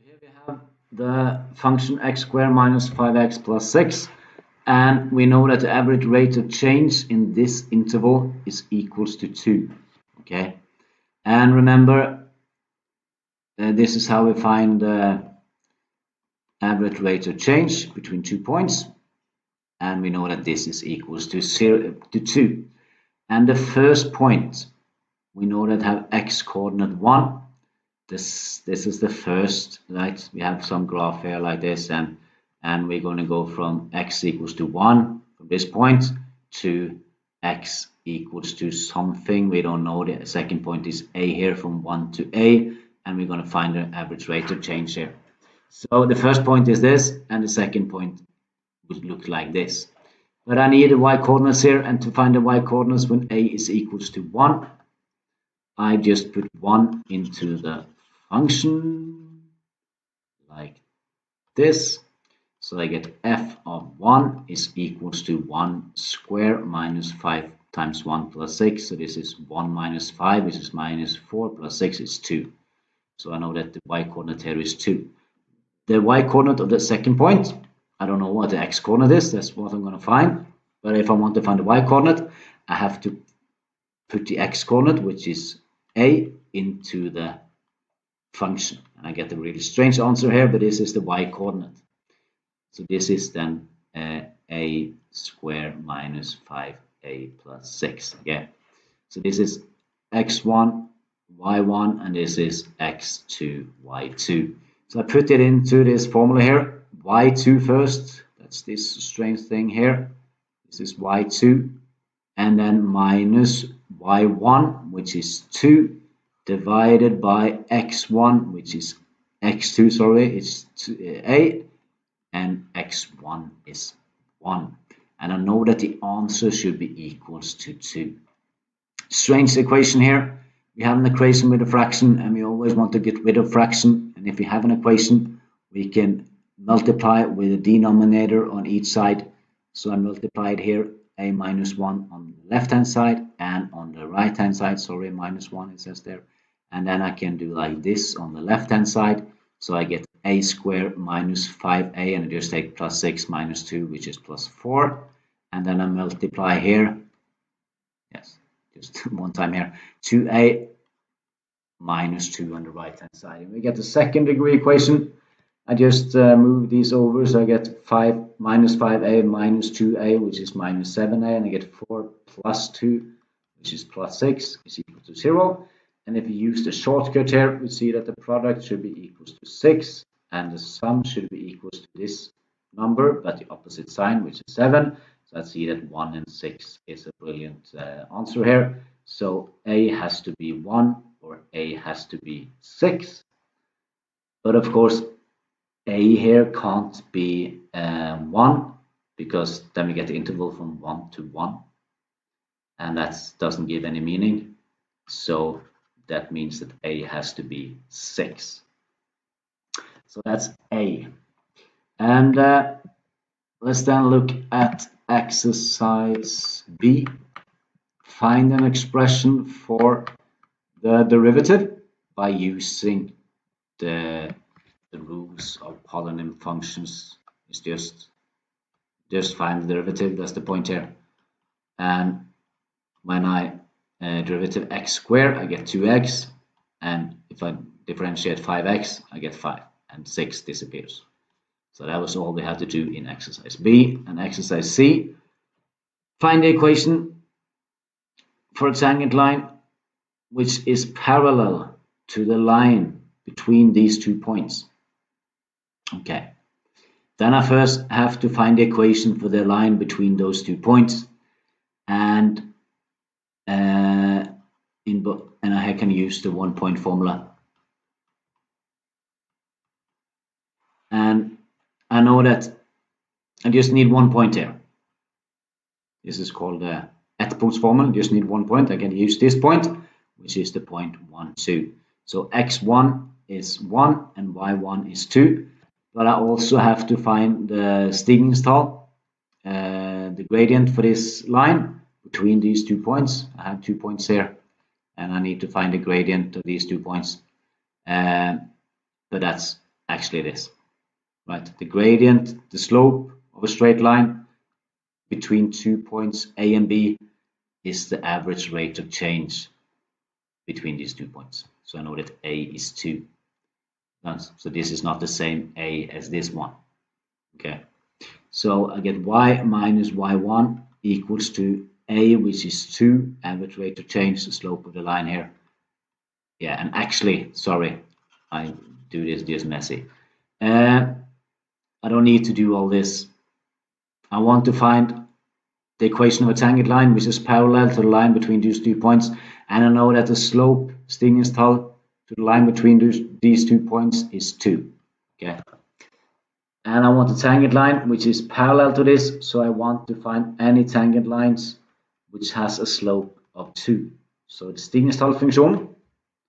Here we have the function x squared minus 5x plus 6, and we know that the average rate of change in this interval is equals to 2. Okay, and remember, this is how we find the average rate of change between 2 points, and we know that this is equals to 2. And the first point, we know that have x coordinate 1. This is the first, right? We have some graph here like this, and we're going to go from x equals to 1 from this point to x equals to something. We don't know. The second point is a here, from 1 to a, and we're going to find the average rate of change here. So the first point is this, and the second point would look like this. But I need the y coordinates here, and to find the y coordinates when a is equals to 1, I just put 1 into the function like this. So I get f of 1 is equals to 1 square minus 5 times 1 plus 6. So this is 1 minus 5, which is minus 4, plus 6 is 2. So I know that the y coordinate here is 2. The y coordinate of the second point, I don't know what the x coordinate is. That's what I'm going to find. But if I want to find the y coordinate, I have to put the x coordinate, which is a, into the function, and I get a really strange answer here, but this is the y coordinate. So this is then a squared minus 5a plus 6 again. So this is x1, y1, and this is x2, y2. So I put it into this formula here. Y2 first, that's this strange thing here. This is y2, and then minus y1, which is 2, divided by x1, which is x2, sorry, it's 8, and x1 is 1. And I know that the answer should be equals to 2. Strange equation here. We have an equation with a fraction, and we always want to get rid of fraction. And if we have an equation, we can multiply with a denominator on each side. So I multiplied here a minus 1 on the left hand side, and on the right hand side, sorry, minus 1 it says there. And then I can do like this on the left hand side. So I get a squared minus 5a, and I just take plus 6 minus 2, which is plus 4. And then I multiply here, yes, just one time here, 2a minus 2 on the right hand side. And we get the second degree equation. I just move these over, so I get 5 minus 5a minus 2a, which is minus 7a, and I get 4 plus 2, which is plus 6, is equal to 0. And if you use the shortcut here, we see that the product should be equals to 6, and the sum should be equals to this number, but the opposite sign, which is 7. So I see that 1 and 6 is a brilliant answer here. So a has to be 1, or a has to be 6. But of course, a here can't be 1, because then we get the interval from 1 to 1, and that doesn't give any meaning. So that means that a has to be 6. So that's a. And let's then look at exercise B. Find an expression for the derivative by using the rules of polynomial functions. It's just find the derivative. That's the point here. And when I derivative x squared, I get 2x, and if I differentiate 5x, I get 5, and 6 disappears. So that was all we had to do in exercise B. And exercise C, find the equation for a tangent line which is parallel to the line between these 2 points. Okay, then I first have to find the equation for the line between those 2 points, and I can use the 1-point formula. And I know that I just need 1 point here. This is called the ett-punkts formula. Just need 1 point. I can use this point, which is the point 1, 2. So x1 is 1 and y1 is 2. But I also have to find the Stigningstal, the gradient for this line between these 2 points. I have 2 points here, and I need to find the gradient of these 2 points. But that's actually it is. Right? The gradient, the slope of a straight line between 2 points A and B is the average rate of change between these 2 points. So I know that A is 2. So this is not the same A as this one. Okay. So I get y minus y1 equals to A, which is 2, average rate of change, the slope of the line here. Yeah, and actually, sorry, I do this just messy. I don't need to do all this. I want to find the equation of a tangent line, which is parallel to the line between these 2 points, and I know that the slope Stigningstal to the line between these 2 points is 2. Okay. And I want a tangent line which is parallel to this, so I want to find any tangent lines which has a slope of 2. So the Stigningstal function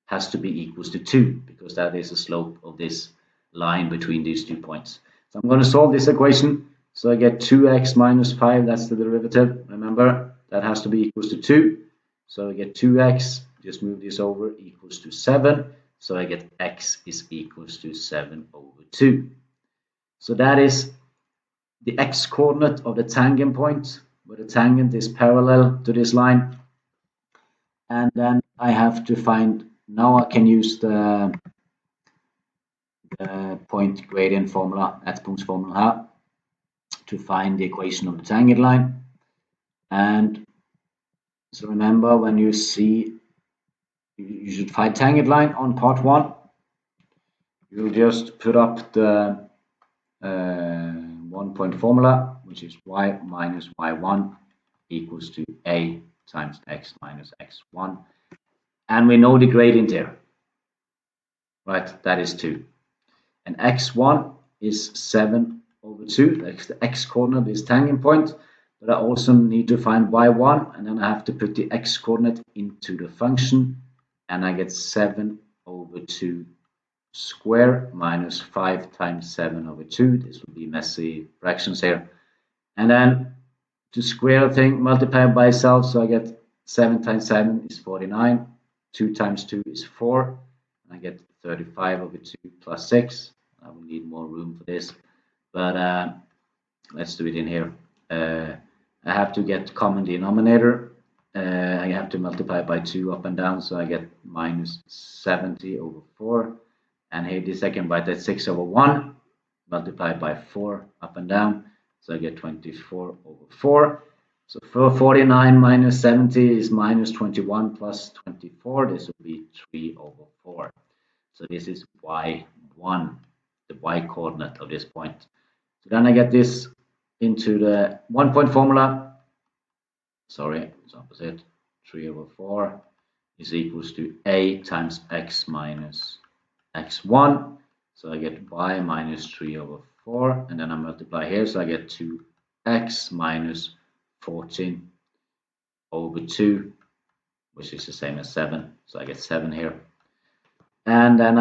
has to be equals to 2 because that is the slope of this line between these 2 points. So I'm going to solve this equation. So I get 2x minus 5, that's the derivative. Remember, that has to be equals to 2. So I get 2x, just move this over, equals to 7. So I get x is equals to 7 over 2. So that is the x-coordinate of the tangent point, where the tangent is parallel to this line. And then I have to find, now I can use the point gradient formula, that's Punkt's formula, to find the equation of the tangent line. And so remember, when you see, you should find tangent line on part 1, you just put up the 1-point formula, which is y minus y1 equals to a times x minus x1. And we know the gradient here, right? That is 2. And x1 is 7 over 2. That's the x-coordinate of this tangent point. But I also need to find y1, and then I have to put the x-coordinate into the function, and I get 7 over 2 square minus 5 times 7 over 2. This will be messy fractions here. And then to square the thing, multiply by itself, so I get 7 times 7 is 49. 2 times 2 is 4. And I get 35 over 2 plus 6. I will need more room for this, but let's do it in here. I have to get common denominator. I have to multiply by 2 up and down, so I get minus 70 over 4. And here the second bite, that's 6 over 1, multiplied by 4 up and down, so I get 24 over 4. So for 49 minus 70 is minus 21 plus 24. This will be 3 over 4. So this is y1, the y-coordinate of this point. So then I get this into the 1-point formula. Sorry, it's opposite. 3 over 4 is equals to a times x minus x1. So I get y minus 3 over 4, and then I multiply here, so I get 2x minus 14 over 2, which is the same as 7. So I get 7 here. And then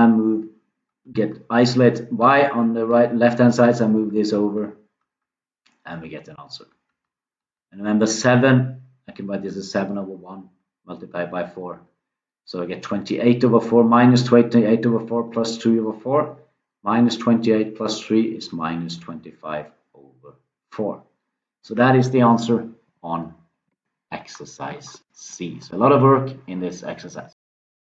I isolate y on the left-hand side, so I move this over, and we get an answer. And remember 7, I can write this as 7 over 1 multiplied by 4. So I get 28 over 4 minus 28 over 4 plus 3 over 4. Minus 28 plus 3 is minus 25 over 4. So that is the answer on exercise C. So a lot of work in this exercise.